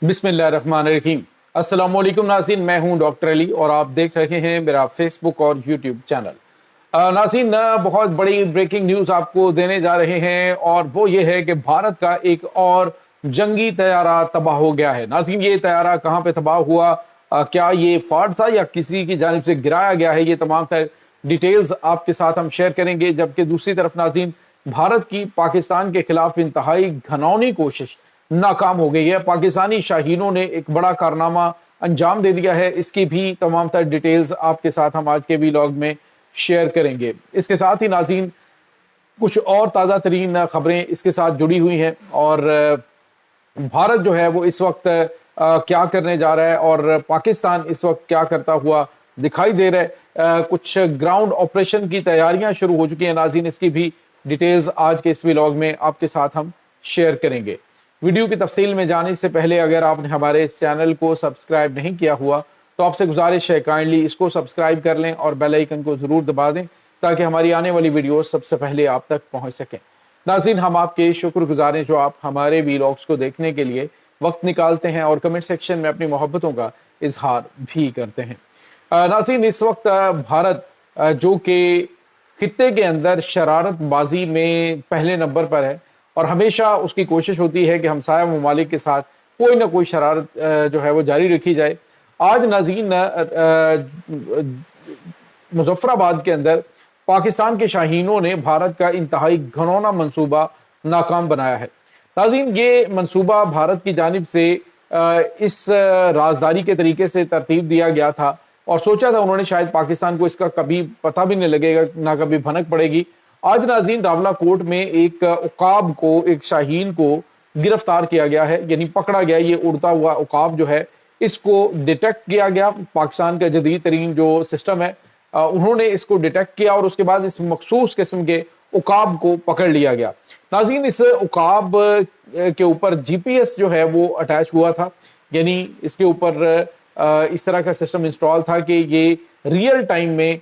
बिस्मिल्लाहिर्रहमानिर्रहीम। अस्सलाम वालेकुम नाज़रीन, मैं हूं डॉक्टर अली और आप देख रहे हैं मेरा फेसबुक और यूट्यूब चैनल। नाज़रीन, बहुत बड़ी ब्रेकिंग न्यूज़ आपको देने जा रहे हैं और वो ये है कि भारत का एक और जंगी तैयारा तबाह हो गया है। नाज़रीन, ये तैयारा कहाँ पे तबाह हुआ, क्या ये फ्रॉड था या किसी की जानिब से गिराया गया है, ये तमाम तर डिटेल्स आपके साथ हम शेयर करेंगे। जबकि दूसरी तरफ नाज़रीन, भारत की पाकिस्तान के खिलाफ इंतहाई घनौनी कोशिश नाकाम हो गई है। पाकिस्तानी शाहीनों ने एक बड़ा कारनामा अंजाम दे दिया है। इसकी भी तमाम तर डिटेल्स आपके साथ हम आज के व्लॉग में शेयर करेंगे। इसके साथ ही नाज़रीन, कुछ और ताज़ा तरीन खबरें इसके साथ जुड़ी हुई हैं और भारत जो है वो इस वक्त क्या करने जा रहा है और पाकिस्तान इस वक्त क्या करता हुआ दिखाई दे रहा है। कुछ ग्राउंड ऑपरेशन की तैयारियां शुरू हो चुकी हैं नाज़रीन, इसकी भी डिटेल्स आज के इस व्लॉग में आपके साथ हम शेयर करेंगे। वीडियो की तफसील में जाने से पहले अगर आपने हमारे इस चैनल को सब्सक्राइब नहीं किया हुआ तो आपसे गुजारिश है काइंडली इसको सब्सक्राइब कर लें और बेल आइकन को ज़रूर दबा दें ताकि हमारी आने वाली वीडियो सबसे पहले आप तक पहुंच सकें। नाज़रीन, हम आपके शुक्रगुजार हैं जो आप हमारे व्लॉग्स को देखने के लिए वक्त निकालते हैं और कमेंट सेक्शन में अपनी मोहब्बतों का इजहार भी करते हैं। नाज़रीन, इस वक्त भारत जो कि खित्ते के अंदर शरारतबाजी में पहले नंबर पर है और हमेशा उसकी कोशिश होती है कि हमसाया ममालिक के साथ कोई ना कोई शरारत जो है वो जारी रखी जाए। आज नाज़रीन, मुजफ्फराबाद के अंदर पाकिस्तान के शाहीनों ने भारत का इंतहाई घनौना मंसूबा नाकाम बनाया है। नाज़रीन, ये मंसूबा भारत की जानिब से इस राजदारी के तरीके से तरतीब दिया गया था और सोचा था उन्होंने शायद पाकिस्तान को इसका कभी पता भी नहीं लगेगा, ना कभी भनक पड़ेगी। आज नाज़रीन, रावला कोर्ट में एक उकाब को, एक शाहीन को गिरफ्तार किया गया है, यानी पकड़ा गया। ये उड़ता हुआ उकाब जो है इसको डिटेक्ट किया गया। पाकिस्तान का जदीद तरीन जो सिस्टम है उन्होंने इसको डिटेक्ट किया और उसके बाद इस मखसूस किस्म के उकाब को पकड़ लिया गया। नाज़रीन, इस उकाब के ऊपर GPS जो है वो अटैच हुआ था, यानी इसके ऊपर इस तरह का सिस्टम इंस्टॉल था कि ये रियल टाइम में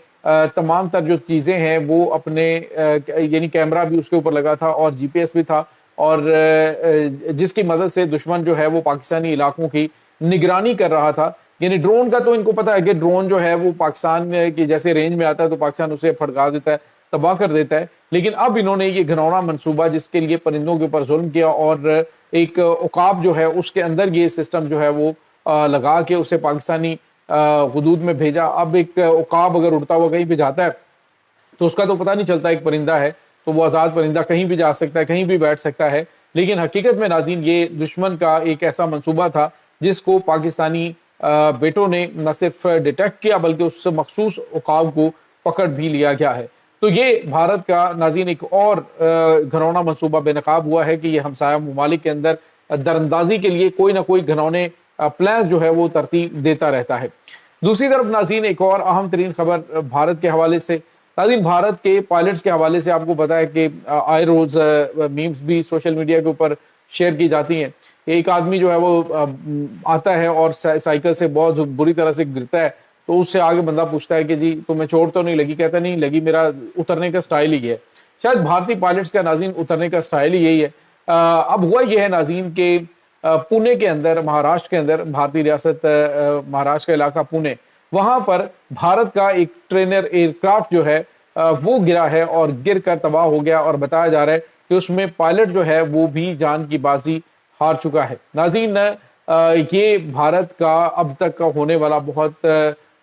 तमाम तर जो चीज़ें हैं वो अपने यानी कैमरा भी उसके ऊपर लगा था और GPS भी था और जिसकी मदद से दुश्मन जो है वो पाकिस्तानी इलाकों की निगरानी कर रहा था। यानी ड्रोन का तो इनको पता है कि ड्रोन जो है वो पाकिस्तान की जैसे रेंज में आता है तो पाकिस्तान उसे फटका देता है, तबाह कर देता है। लेकिन अब इन्होंने ये घनौना मंसूबा जिसके लिए परिंदों के ऊपर जुल्म किया और एक उकाब जो है उसके अंदर ये सिस्टम जो है वो लगा के उसे पाकिस्तानी हुदूद में भेजा। अब एक उकाब अगर उड़ता हुआ कहीं पे जाता है तो उसका तो पता नहीं चलता, एक परिंदा है तो वो आज़ाद परिंदा कहीं भी जा सकता है, कहीं भी बैठ सकता है। लेकिन हकीकत में नाज़रीन, ये दुश्मन का एक ऐसा मंसूबा था जिसको पाकिस्तानी बेटों ने न सिर्फ डिटेक्ट किया बल्कि उस मखसूस उकाब को पकड़ भी लिया गया है। तो ये भारत का नाज़रीन एक और घनौना मंसूबा बेनकाब हुआ है कि ये हमसाया ममालिक के अंदर दरअंदाजी के लिए कोई ना कोई घनौने प्लान्स जो है वो तरतीब देता रहता है। दूसरी तरफ नाज़रीन, एक और अहम तरीन खबर भारत के हवाले से। नाज़रीन, भारत के पायलट्स के हवाले से आपको पता है कि आए रोज़ मीम्स भी सोशल मीडिया के ऊपर शेयर की जाती हैं। एक आदमी जो है वो आता है और साइकिल से बहुत बुरी तरह से गिरता है तो उससे आगे बंदा पूछता है कि जी तुम्हें चोट तो नहीं लगी? कहता नहीं लगी, मेरा उतरने का स्टाइल ही है। शायद भारतीय पायलट्स का नाज़रीन उतरने का स्टाइल ही यही है। अब हुआ यह है नाज़रीन के पुणे के अंदर, महाराष्ट्र के अंदर, भारतीय रियासत महाराष्ट्र का इलाका पुणे, वहां पर भारत का एक ट्रेनर एयरक्राफ्ट जो है वो गिरा है और गिर कर तबाह हो गया और बताया जा रहा है कि उसमें पायलट जो है वो भी जान की बाजी हार चुका है। नाज़रीन, ये भारत का अब तक का होने वाला बहुत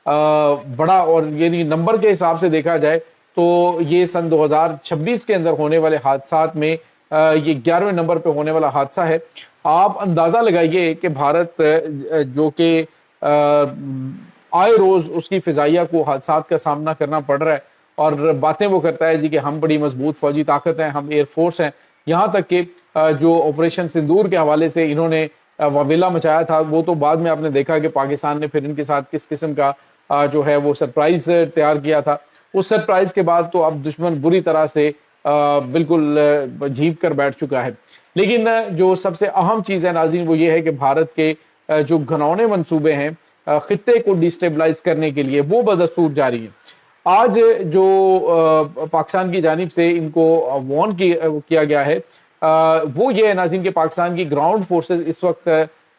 बड़ा, और यानी नंबर के हिसाब से देखा जाए तो ये सन 2026 के अंदर होने वाले हादसात में ये 11वें नंबर पे होने वाला हादसा है। आप अंदाज़ा लगाइए कि भारत जो कि आए रोज़ उसकी फ़िज़ाइया को हादसात का सामना करना पड़ रहा है और बातें वो करता है जी कि हम बड़ी मजबूत फ़ौजी ताकत हैं, हम एयरफोर्स हैं। यहाँ तक कि जो ऑपरेशन सिंदूर के हवाले से इन्होंने वावेला मचाया था वो तो बाद में आपने देखा कि पाकिस्तान ने फिर इनके साथ किस किस्म का जो है वो सरप्राइज़ तैयार किया था। उस सरप्राइज़ के बाद तो अब दुश्मन बुरी तरह से बिल्कुल झींक कर बैठ चुका है। लेकिन जो सबसे अहम चीज़ है नाज़रीन वो ये है कि भारत के जो घनौने मंसूबे हैं खित्ते को डिस्टेबलाइज करने के लिए वो बदस्तूर जारी हैं। आज जो पाकिस्तान की जानिब से इनको वार्न किया गया है वो ये है नाज़रीन कि पाकिस्तान की ग्राउंड फोर्सेस इस वक्त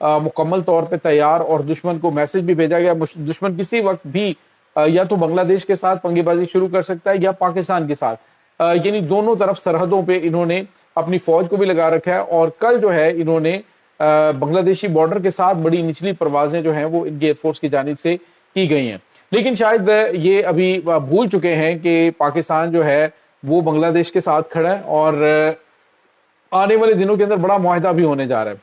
मुकम्मल तौर पे तैयार और दुश्मन को मैसेज भी भेजा गया। दुश्मन किसी वक्त भी या तो बांग्लादेश के साथ पंगेबाजी शुरू कर सकता है या पाकिस्तान के साथ, यानी दोनों तरफ सरहदों पे इन्होंने अपनी फौज को भी लगा रखा है। और कल जो है इन्होंने बांग्लादेशी बॉर्डर के साथ बड़ी निचली परवाजें जो हैं वो इनकी एयरफोर्स की जानिब से की गई हैं। लेकिन शायद ये अभी भूल चुके हैं कि पाकिस्तान जो है वो बांग्लादेश के साथ खड़ा है और आने वाले दिनों के अंदर बड़ा मुआहदा भी होने जा रहा है।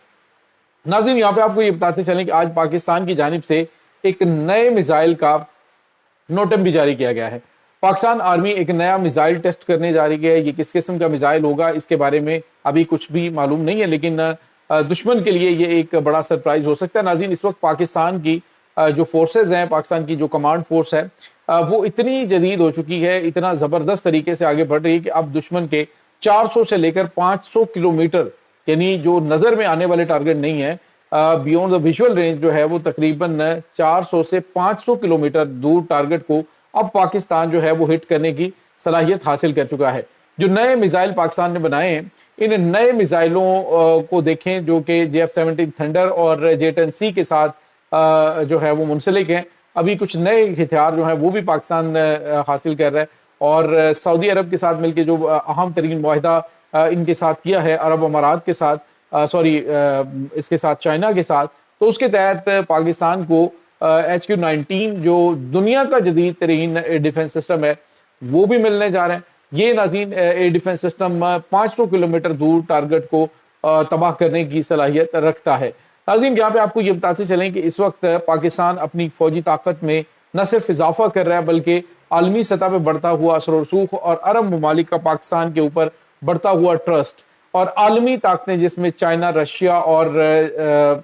नाज़रीन, यहाँ पे आपको ये बताते चलें कि आज पाकिस्तान की जानिब से एक नए मिसाइल का नोटम भी जारी किया गया है। पाकिस्तान आर्मी एक नया मिसाइल टेस्ट करने जा रही है। ये किस किस्म का मिसाइल होगा इसके बारे में अभी कुछ भी मालूम नहीं है, लेकिन दुश्मन के लिए ये एक बड़ा सरप्राइज हो सकता है। नाज़रीन, इस वक्त पाकिस्तान की जो फोर्सेज हैं, पाकिस्तान की जो कमांड फोर्स है, वो इतनी जदीद हो चुकी है, इतना ज़बरदस्त तरीके से आगे बढ़ रही है कि अब दुश्मन के 400 से लेकर 500 किलोमीटर, यानी जो नज़र में आने वाले टारगेट नहीं है, बियॉन्ड द विजुअल रेंज जो है वो तकरीबन 400 से 500 किलोमीटर दूर टारगेट को अब पाकिस्तान जो है वो हिट करने की सलाहियत हासिल कर चुका है। जो नए मिसाइल पाकिस्तान ने बनाए हैं, इन नए मिसाइलों को देखें जो कि JF-17 थंडर और J-10C के साथ जो है वो मुंसलिक हैं। अभी कुछ नए हथियार जो हैं वो भी पाकिस्तान हासिल कर रहा है और सऊदी अरब के साथ मिलकर जो अहम तरीन मुआहदा इनके साथ किया है, अरब अमारात के साथ, इसके साथ चाइना के साथ, तो उसके तहत पाकिस्तान को HQ-19 जो दुनिया का जदीद तरीन डिफेंस सिस्टम है वो भी मिलने जा रहे हैं। ये नाज़रीन एयर डिफेंस सिस्टम 500 किलोमीटर दूर टारगेट को तबाह करने की सलाहियत रखता है। नाज़रीन, यहाँ पे आपको ये बताते चलें कि इस वक्त पाकिस्तान अपनी फौजी ताकत में न सिर्फ इजाफा कर रहा है बल्कि आलमी सतह पर बढ़ता हुआ असर रसूख और अरब ममालिक का पाकिस्तान के ऊपर बढ़ता हुआ ट्रस्ट और आलमी ताकतें जिसमें चाइना, रशिया और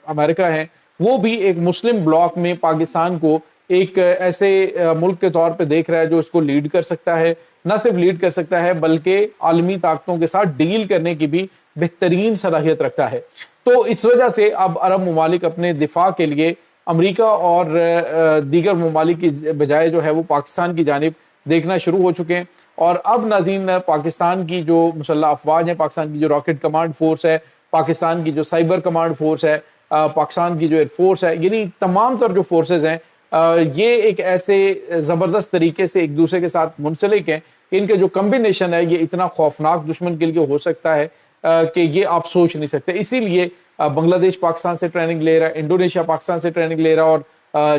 अमेरिका हैं, वो भी एक मुस्लिम ब्लॉक में पाकिस्तान को एक ऐसे मुल्क के तौर पे देख रहा है जो इसको लीड कर सकता है। न सिर्फ लीड कर सकता है बल्कि आलमी ताकतों के साथ डील करने की भी बेहतरीन सलाहियत रखता है। तो इस वजह से अब अरब ममालिक अपने दिफा के लिए अमेरिका और दीगर ममालिक की बजाय जो है वो पाकिस्तान की जानिब देखना शुरू हो चुके हैं। और अब नाज़रीन, पाकिस्तान की जो मुसल्लह अफवाज है, पाकिस्तान की जो रॉकेट कमांड फोर्स है, पाकिस्तान की जो साइबर कमांड फोर्स है, पाकिस्तान की जो एयरफोर्स है, यानी तमाम तर जो फोर्सेज हैं, ये एक ऐसे ज़बरदस्त तरीके से एक दूसरे के साथ मुंसलिक हैं कि इनका जो कम्बिनेशन है ये इतना खौफनाक दुश्मन के लिए हो सकता है कि ये आप सोच नहीं सकते। इसीलिए बांग्लादेश पाकिस्तान से ट्रेनिंग ले रहा है, इंडोनेशिया पाकिस्तान से ट्रेनिंग ले रहा है और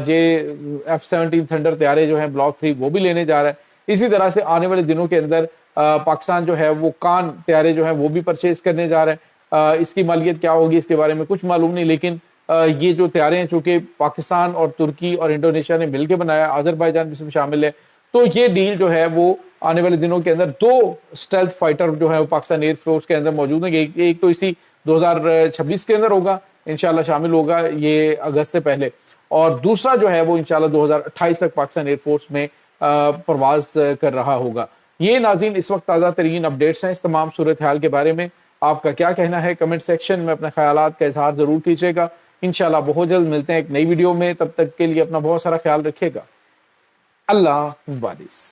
JF-17 थंडर तैयारे जो हैं ब्लॉक 3 वो भी लेने जा रहा है। इसी तरह से आने वाले दिनों के अंदर पाकिस्तान जो है वो कान तैयारे जो हैं वो भी परचेज करने जा रहे हैं। इसकी मालियत क्या होगी इसके बारे में कुछ मालूम नहीं, लेकिन ये जो तैयारे हैं चूँकि पाकिस्तान और तुर्की और इंडोनेशिया ने मिलकर बनाया, आज़रबाईजान भी इसमें शामिल है, तो ये डील जो है वो आने वाले दिनों के अंदर 2 स्टेल्थ फाइटर जो है वो पाकिस्तान एयरफोर्स के अंदर मौजूद हैं। एक तो इसी 2026 के अंदर होगा, इंशाल्लाह शामिल होगा ये अगस्त से पहले, और दूसरा जो है वो इंशाल्लाह 2028 तक पाकिस्तान एयरफोर्स में परवाज कर रहा होगा। ये नाज़रीन इस वक्त ताज़ा तरीन अपडेट्स हैं। इस तमाम सूरत हाल के बारे में आपका क्या कहना है, कमेंट सेक्शन में अपने ख्यालात का इजहार ज़रूर कीजिएगा। इंशाल्लाह बहुत जल्द मिलते हैं एक नई वीडियो में, तब तक के लिए अपना बहुत सारा ख्याल रखिएगा। अल्लाह हाफ़िज़।